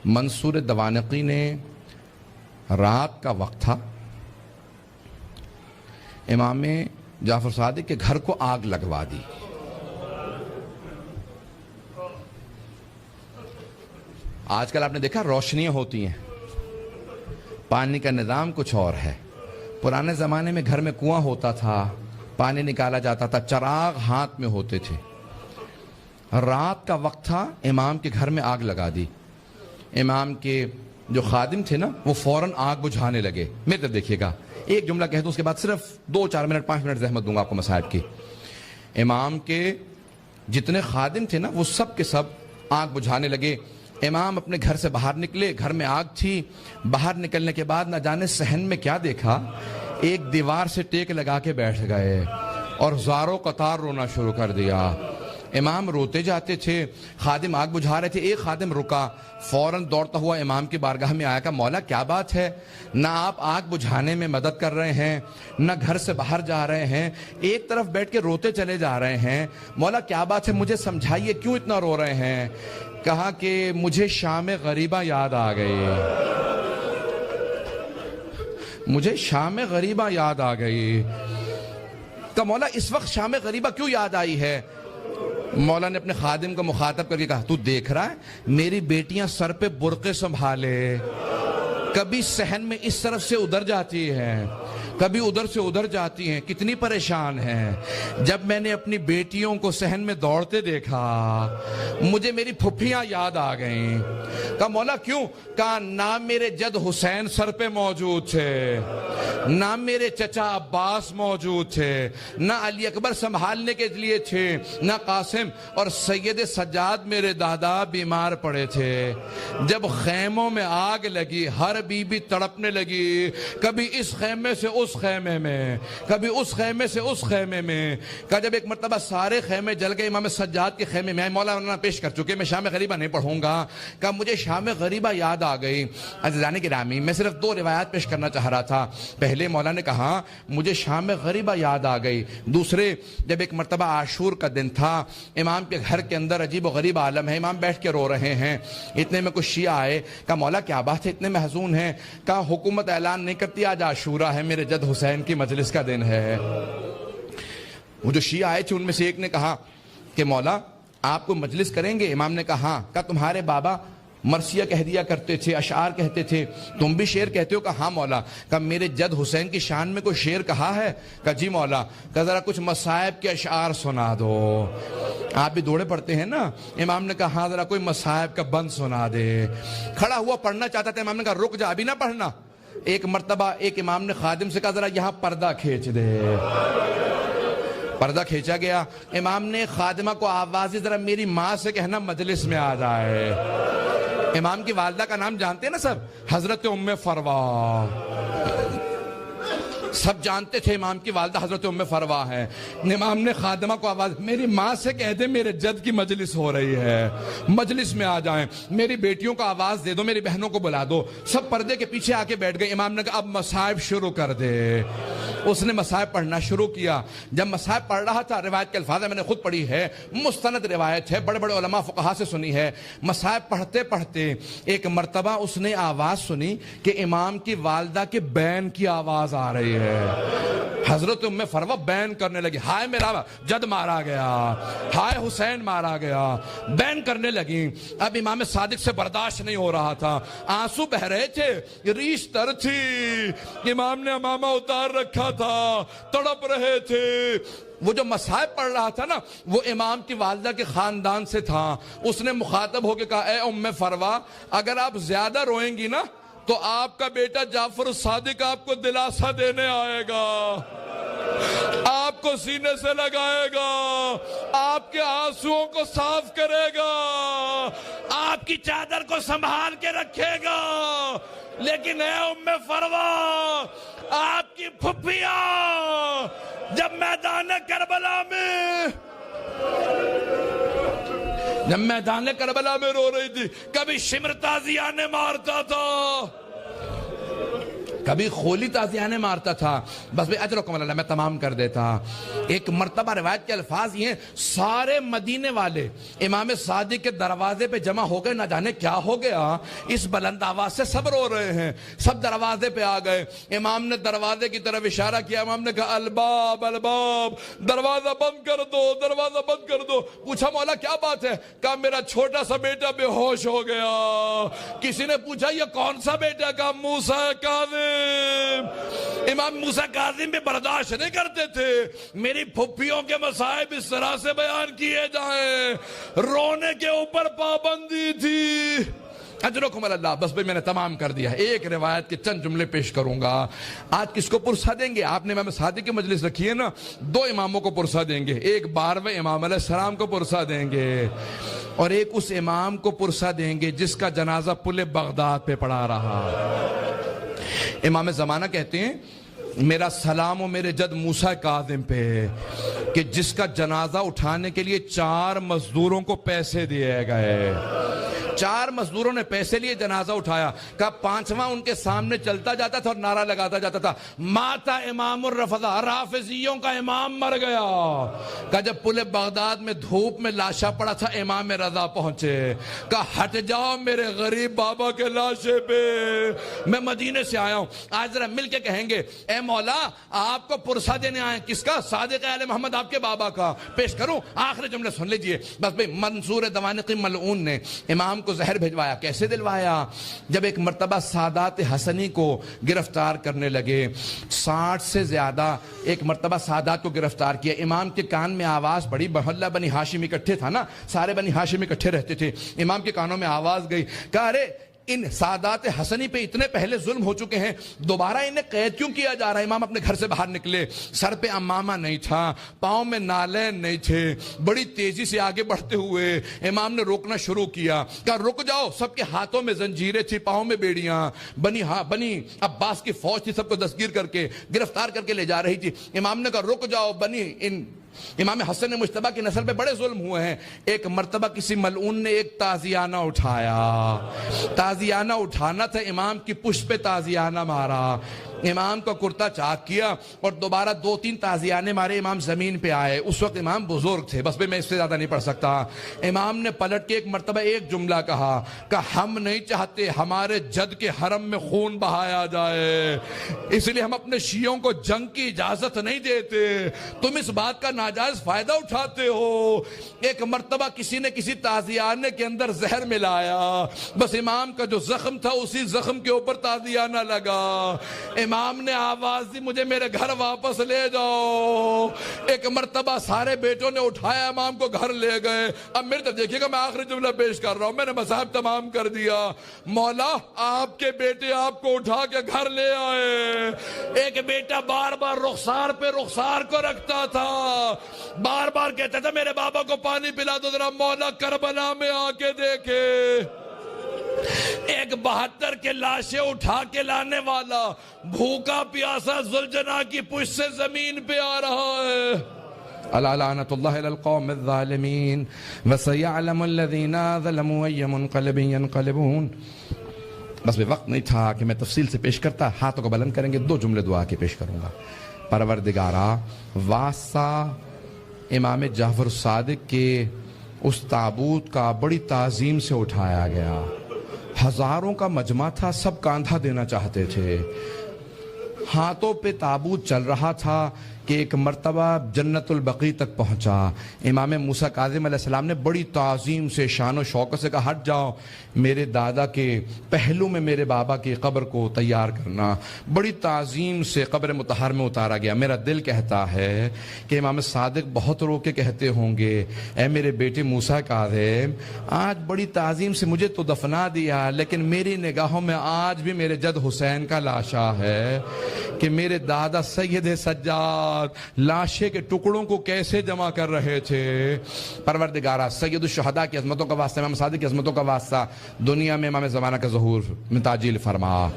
منصور دوانقی نے رات کا وقت تھا، امام جعفر صادق کے گھر کو آگ لگوا دی۔ آج کل آپ نے دیکھا روشنیاں ہوتی ہیں، پانی کا نظام کچھ اور ہے۔ پرانے زمانے میں گھر میں کنواں ہوتا تھا، پانی نکالا جاتا تھا، چراغ ہاتھ میں ہوتے تھے۔ رات کا وقت تھا، امام کے گھر میں آگ لگا دی۔ امام کے جو خادم تھے نا، وہ فوراً آگ بجھانے لگے۔ میرے طرف دیکھیے گا، ایک جملہ کہہ دوں، اس کے بعد صرف 2-4 منٹ 5 منٹ زحمت دوں گا آپ کو مصائب کی۔ امام کے جتنے خادم تھے نا، وہ سب کے سب آگ بجھانے لگے۔ امام اپنے گھر سے باہر نکلے، گھر میں آگ تھی۔ باہر نکلنے کے بعد نہ جانے صحن میں کیا دیکھا، ایک دیوار سے ٹیک لگا کے بیٹھ گئے اور زاروں قطار رونا شروع کر دیا۔ امام روتے جاتے تھے، خادم آگ بجھا رہے تھے۔ ایک خادم رکا، فوراً دوڑتا ہوا امام کی بارگاہ میں آیا، کہا مولا کیا بات ہے، نہ آپ آگ بجھانے میں مدد کر رہے ہیں، نہ گھر سے باہر جا رہے ہیں، ایک طرف بیٹھ کے روتے چلے جا رہے ہیں، مولا کیا بات ہے، مجھے سمجھائیے کیوں اتنا رو رہے ہیں۔ کہا کہ مجھے شام غریبہ یاد آ گئی، مجھے شام غریبہ یاد آ گئی۔ کہا مولا اس وقت شام غریبہ کیوں یاد آئی ہے؟ مولا نے اپنے خادم کو مخاطب کر کے کہا، تو دیکھ رہا ہے میری بیٹیاں سر پہ برقعے سنبھالے، کبھی صحن میں اس طرف سے ادھر جاتی ہیں، کبھی ادھر سے ادھر جاتی ہیں، کتنی پریشان ہیں۔ جب میں نے اپنی بیٹیوں کو صحن میں دوڑتے دیکھا، مجھے میری پھپھیاں یاد آ گئیں۔ کہا مولا کیوں؟ کہا نہ میرے جد حسین سر پہ موجود تھے، نہ میرے چچا عباس موجود تھے، نہ علی اکبر سنبھالنے کے لیے تھے، نہ قاسم، اور سید سجاد میرے دادا بیمار پڑے تھے۔ جب خیموں میں آگ لگی، ہر بی بی تڑپنے لگی، کبھی اس خیمے سے اس خیمے میں، کبھی اس خیمے سے اس خیمے میں۔ کہا جب ایک مرتبہ سارے خیمے جل گئے، امام سجاد کے خیمے میں، مولانا پیش کر چکے، میں شام غریبہ نہیں پڑھوں گا۔ کہا مجھے شام غریبہ یاد آ گئی۔ عزیزان گرامی، میں صرف 2 روایات پیش کرنا چاہ رہا تھا۔ پہلے مولا نے کہا مجھے شام غریبہ یاد آ گئی۔ دوسرے، جب ایک مرتبہ عاشور کا دن تھا، امام کے گھر کے اندر عجیب و غریب عالم ہے، امام بیٹھ کے رو رہے ہیں۔ اتنے میں کچھ شیعہ آئے، کہا مولا کیا بات ہے، اتنے محزون ہیں؟ کہا حکومت اعلان نہیں کرتی آج عاشورہ ہے، میرے جد حسین کی مجلس کا دن ہے۔ وہ جو شیعہ آئے تھے ان میں سے ایک نے کہا کہ مولا آپ کو مجلس کریں گے؟ امام نے کہا ہاں۔ کہا تمہارے بابا مرثیہ کہہ دیا کرتے تھے، اشعار کہتے تھے، تم بھی شعر کہتے ہو؟ کہا ہاں مولا۔ کہا میرے جد حسین کی شان میں کوئی شعر کہا ہے؟ کہا جی مولا۔ کہا ذرا کچھ مصائب کے اشعار سنا دو، آپ بھی دوڑے پڑتے ہیں نا۔ امام نے کہا ہاں ذرا کوئی مصائب کا بند سنا دے۔ کھڑا ہوا پڑھنا چاہتا تھا، امام نے کہا رک جا، ابھی نہ پڑھنا۔ ایک مرتبہ ایک امام نے خادم سے کہا ذرا یہاں پردہ کھینچ دے۔ پردہ کھینچا گیا۔ امام نے خادمہ کو آوازی ذرا میری ماں سے کہنا مجلس میں آ جائے۔ امام کی والدہ کا نام جانتے ہیں نا سب، حضرت ام فروا، سب جانتے تھے امام کی والدہ حضرت ام فروا ہے۔ امام نے خادمہ کو آواز، میری ماں سے کہہ دے میرے جد کی مجلس ہو رہی ہے، مجلس میں آ جائیں، میری بیٹیوں کو آواز دے دو، میری بہنوں کو بلا دو۔ سب پردے کے پیچھے آ کے بیٹھ گئے۔ امام نے کہا اب مصائب شروع کر دے۔ اس نے مصائب پڑھنا شروع کیا۔ جب مصائب پڑھ رہا تھا، روایت کے الفاظ میں نے خود پڑھی ہے، مستند روایت ہے، بڑے بڑے علماء فقہا سے سنی ہے۔ مصائب پڑھتے پڑھتے ایک مرتبہ اس نے آواز سنی کہ امام کی والدہ کے بین کی آواز آ رہی ہے۔ حضرت ام فروا بین کرنے لگی، ہائے میرا جد مارا گیا، ہائے حسین مارا گیا، بین کرنے لگی۔ اب امام صادق سے برداشت نہیں ہو رہا تھا، آنسو بہ رہے تھے، ریش تر تھی، امام نے امامہ اتار رکھا تھا، تڑپ رہے تھے۔ وہ جو مصائب پڑھ رہا تھا نا، وہ امام کی والدہ کے خاندان سے تھا۔ اس نے مخاطب ہو کے کہا اے ام فروا، اگر آپ زیادہ روئیں گی نا تو آپ کا بیٹا جعفر صادق آپ کو دلاسا دینے آئے گا، آپ کو سینے سے لگائے گا، آپ کے آنسوؤں کو صاف کرے گا، آپ کی چادر کو سنبھال کے رکھے گا۔ لیکن اے ام فروا، آپ کی پھپھیاں جب میدان کربلا میں رو رہی تھی، کبھی شمر تازیانے مارتا تھا، کبھی خولی تازیانے مارتا تھا. بس بھئی اجرکم اللہ، میں تمام کر دیتا. ایک مرتبہ روایت کے الفاظ یہ ہیں، سارے مدینے والے امام صادق کے دروازے پہ جمع ہو گئے. نہ جانے کیا ہو گیا، اس بلند آواز سے سب رو رہے ہیں. سب دروازے پہ آ گئے. امام نے دروازے کی طرف اشارہ کیا. امام نے کہا الباب الباب، دروازہ بند کر دو، دروازہ بند کر دو. پوچھا مولا کیا بات ہے؟ کہا میرا چھوٹا سا بیٹا بے ہوش ہو گیا. کسی نے پوچھا یہ کون سا بیٹا؟ کہا موسیٰ کاظم. امام موسیٰ کاظم بھی برداشت نہیں کرتے تھے میری پھپھیوں کے مصائب اس طرح سے بیان کیے جائیں. رونے کے اوپر پابندی تھی. اجرکم اللہ. بس بھئی میں نے تمام کر دیا. ایک روایت کے چند جملے پیش کروں گا. آج کس کو پرسہ دیں گے؟ آپ نے امام صادق کی مجلس رکھی ہے نا، دو اماموں کو پرسہ دیں گے. ایک 12ویں امام علیہ السلام کو پرسہ دیں گے، اور ایک اس امام کو پرسہ دیں گے جس کا جنازہ پل بغداد پہ پڑا رہا. امام زمانہ کہتے ہیں میرا سلام و میرے جد موسیٰ کاظم پہ کہ جس کا جنازہ اٹھانے کے لیے 4 مزدوروں کو پیسے دیے گئے. 4 مزدوروں نے پیسے لیے جنازہ اٹھایا. کہا 5واں ان کے سامنے چلتا جاتا تھا اور نعرہ لگاتا جاتا تھا ماتا امام الرفضہ، رافضیوں کا امام مر گیا. کہا جب پل بغداد میں دھوپ میں لاشا پڑا تھا امام رضا پہنچے. کہا ہٹ جاؤ میرے غریب بابا کے لاشے پہ، میں مدینے سے آیا ہوں. آج ذرا مل کے کہیں گے اے مولا آپ کو پرسہ دینے آئے. کس کا؟ صادق آل محمد آپ کے بابا کا. پیش کروں؟ آخری جملے سن لیجئے. بس بھئی منصور دوانقی ملعون نے امام کو زہر بھجوایا. کیسے دلوایا؟ جب ایک مرتبہ سادات حسنی کو گرفتار کرنے لگے، 60 سے زیادہ ایک مرتبہ سادات کو گرفتار کیا. امام کے کان میں آواز بڑی، محلہ بنی ہاشم اکٹھے تھا نا، سارے بنی ہاشم اکٹھے رہتے تھے. امام کے کانوں میں آواز گئی. کہا ارے ان سادات حسنی پہ اتنے پہلے ظلم ہو چکے ہیں، دوبارہ انہیں قید کیوں کیا جا رہا ہے؟ امام اپنے گھر سے باہر نکلے. سر پہ امامہ نہیں تھا، پاؤں میں نالین نہیں تھے. بڑی تیزی سے آگے بڑھتے ہوئے امام نے روکنا شروع کیا. کہا رک جاؤ. سب کے ہاتھوں میں زنجیریں تھی، پاؤں میں بیڑیاں. بنی عباس کی فوج تھی، سب کو دستگیر کر کے گرفتار کر کے لے جا رہی تھی. امام نے کہا رک جاؤ. امام حسن مجتبیٰ کی نسل پہ بڑے ظلم ہوئے ہیں. ایک مرتبہ کسی ملعون نے ایک تازیانہ اٹھایا. تازیانہ اٹھانا تھا، امام کی پشت پہ تازیانہ مارا. امام کا کرتا چاک کیا اور دوبارہ 2-3 تازیانے مارے. امام زمین پہ آئے. اس وقت امام بزرگ تھے. بس میں اس سے زیادہ نہیں پڑھ سکتا. امام نے پلٹ کے ایک مرتبہ ایک جملہ کہا کہ ہم نہیں چاہتے ہمارے جد کے حرم میں خون بہایا جائے، اس لیے ہم اپنے شیعوں کو جنگ کی اجازت نہیں دیتے. تم اس بات کا ناجائز فائدہ اٹھاتے ہو. ایک مرتبہ کسی نے کسی تازیانے کے اندر زہر ملایا. بس امام کا جو زخم تھا اسی زخم کے اوپر تازیانہ لگا. امام نے آواز دی مجھے میرے گھر واپس لے جاؤ. ایک مرتبہ سارے بیٹوں نے اٹھایا، امام کو گھر لے گئے. اب میرے طرف دیکھیے گا، میں آخری جملہ پیش کر رہا ہوں. میں نے مصاحب تمام کر دیا. مولا آپ کے بیٹے آپ کو اٹھا کے گھر لے آئے. ایک بیٹا بار بار رخسار پہ رخسار کو رکھتا تھا، بار بار کہتا تھا میرے بابا کو پانی پلا دو ذرا، مولا کربلا میں آ کے دیکھے. ایک 72 کے لاشیں اٹھا کے لانے والا بھوکا پیاسا ذوالجناح کی پشت سے زمین پہ آ رہا ہے. الا لعنت اللہ علی القوم الظالمین وسیعلم الذین ظلموا ای منقلب ینقلبون. بس بھی وقت نہیں تھا کہ میں تفصیل سے پیش کرتا. ہاتھوں کو بلند کریں گے، 2 جملے دعا کے پیش کروں گا. پروردگارا، واسطہ امام جعفر صادق کے اس تابوت کا بڑی تعظیم سے اٹھایا گیا. ہزاروں کا مجمع تھا، سب کاندھا دینا چاہتے تھے. ہاتھوں پہ تابوت چل رہا تھا کہ ایک مرتبہ جنت البقیع تک پہنچا. امام موسیٰ کاظم علیہ السلام نے بڑی تعظیم سے شان و شوکت سے کہا ہٹ جاؤ، میرے دادا کے پہلو میں میرے بابا کی قبر کو تیار کرنا. بڑی تعظیم سے قبر مطہر میں اتارا گیا. میرا دل کہتا ہے کہ امام صادق بہت رو کے کہتے ہوں گے اے میرے بیٹے موسیٰ کاظم، آج بڑی تعظیم سے مجھے تو دفنا دیا، لیکن میری نگاہوں میں آج بھی میرے جد حسین کا لاشا ہے کہ میرے دادا سید سجاد لاشے کے ٹکڑوں کو کیسے جمع کر رہے تھے. پروردگارہ سید الشہداء کی عظمتوں کا واسطہ، امام صادق کی عظمتوں کا واسطہ، دنیا میں امام زمانہ کا ظہور میں تعجیل فرما.